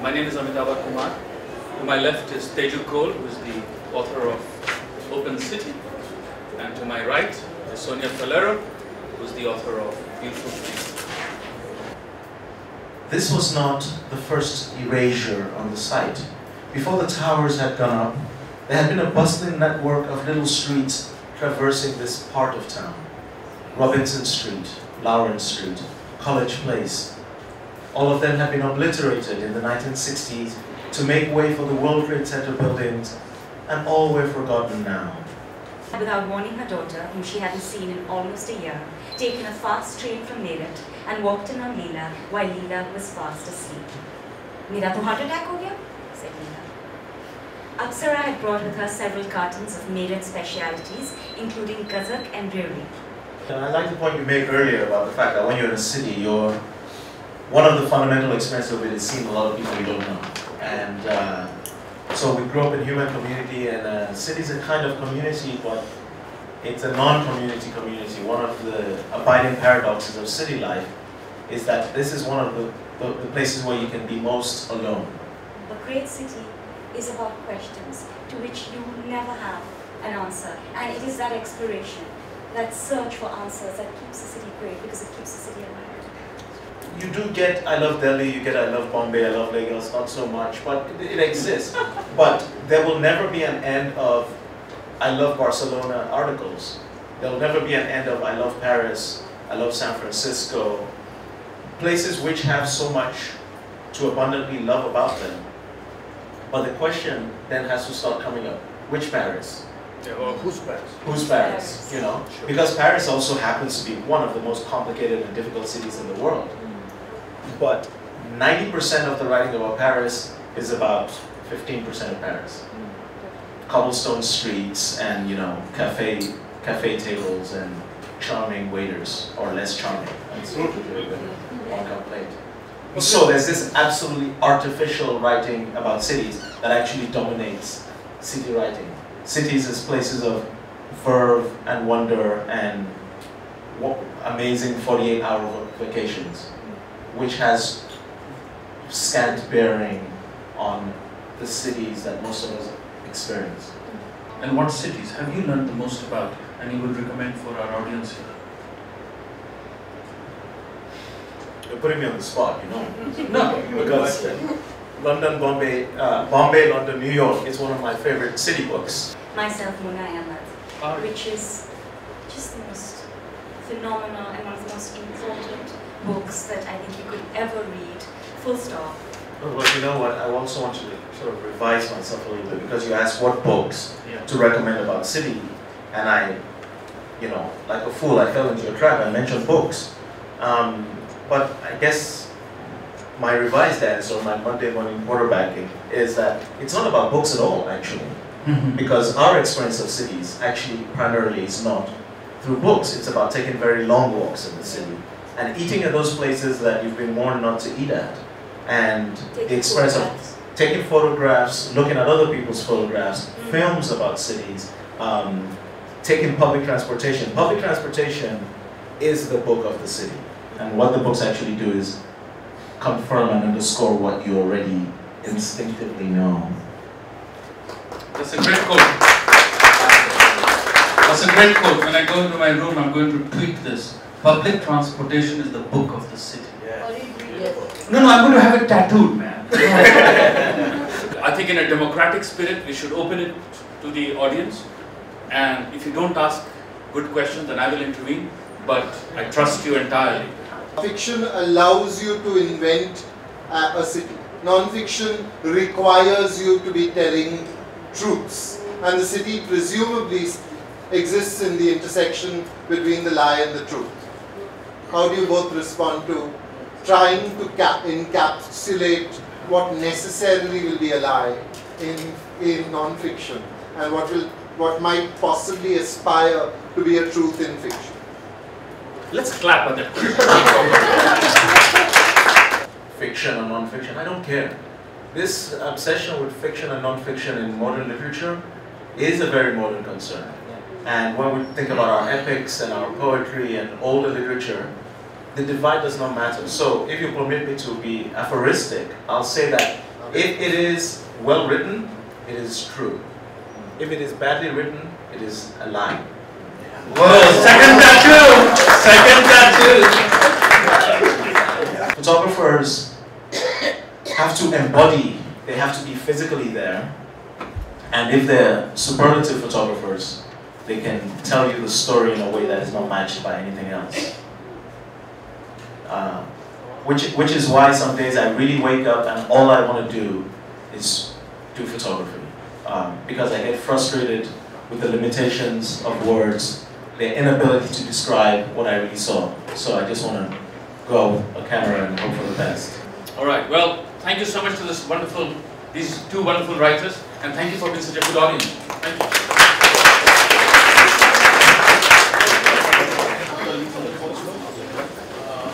My name is Amitava Kumar. To my left is Teju, who is the author of Open City. And to my right is Sonia Faleiro, who is the author of Beautiful Trees. This was not the first erasure on the site. Before the towers had gone up, there had been a bustling network of little streets traversing this part of town. Robinson Street, Lawrence Street, College Place. All of them had been obliterated in the 1960s to make way for the World Trade Center buildings, and all were forgotten now. Without warning her daughter, whom she hadn't seen in almost a year, taken a fast train from Meerut and walked in on Leela while Leela was fast asleep. "Mera to heart attack ho gaya?" said Leela. Apsara had brought with her several cartons of Meerut specialities, including gazak and riri. I like the point you made earlier about the fact that when you're in a city, one of the fundamental experiences of it is seeing a lot of people you don't know. And so we grew up in human community, and city is a kind of community, but it's a non-community community. One of the abiding paradoxes of city life is that this is one of the places where you can be most alone. A great city is about questions to which you never have an answer, and it is that exploration, that search for answers that keeps the city great, because it keeps the city alive. You do get I love Delhi, you get I love Bombay, I love Lagos, not so much, but it exists. But there will never be an end of I love Barcelona articles. There will never be an end of I love Paris, I love San Francisco. Places which have so much to abundantly love about them. But the question then has to start coming up. Which Paris? Yeah, well, who's Paris? Who's Paris? You know? Sure. Because Paris also happens to be one of the most complicated and difficult cities in the world. But 90% of the writing about Paris is about 15% of Paris. Cobblestone streets and, you know, cafe tables and charming waiters, or less charming. One complaint. So there's this absolutely artificial writing about cities that actually dominates city writing. Cities as places of verve and wonder and amazing 48-hour vacations, which has scant bearing on the cities that most of us experience. And what cities have you learned the most about and you would recommend for our audience here? You're putting me on the spot, you know. No, Because London, Bombay, London, New York is one of my favorite city books. Myself, Mona Ahmed, which is just the most phenomenal and one of the most important books that I think you could ever read, full stop. Well, you know what, I also want to sort of revise myself a little bit, because you asked what books to recommend about city, and I, you know, like a fool, I fell into your trap. I mentioned books. But I guess my revised answer, my Monday morning quarterbacking, is that it's not about books at all, actually. Because our experience of cities actually primarily is not through books. It's about taking very long walks in the city and eating at those places that you've been warned not to eat at. And the experience of taking photographs, looking at other people's photographs, films about cities, taking public transportation. Public transportation is the book of the city. And what the books actually do is confirm and underscore what you already instinctively know. That's a great quote. That's a great quote. When I go into my room, I'm going to tweet this. Public transportation is the book of the city. Yeah. No, I'm going to have it tattooed, man. I think in a democratic spirit, we should open it to the audience. And if you don't ask good questions, then I will intervene. But I trust you entirely. Fiction allows you to invent a city. Non-fiction requires you to be telling truths. And the city presumably exists in the intersection between the lie and the truth. How do you both respond to trying to encapsulate what necessarily will be a lie in non-fiction, and what might possibly aspire to be a truth in fiction? Let's clap at that question. Fiction or non-fiction, I don't care. This obsession with fiction and non-fiction in modern literature is a very modern concern. And when we think about our epics and our poetry and older literature, the divide does not matter. So if you permit me to be aphoristic, I'll say that If it is well written, it is true. If it is badly written, it is a lie. Whoa, second tattoo! Photographers have to embody, they have to be physically there. And if they're superlative photographers, they can tell you the story in a way that is not matched by anything else. Which is why some days I really wake up and all I want to do is do photography. Because I get frustrated with the limitations of words, their inability to describe what I really saw. So I just want to go a camera and hope for the best. All right. Well, thank you so much to these two wonderful writers, and thank you for being such a good audience. Thank you.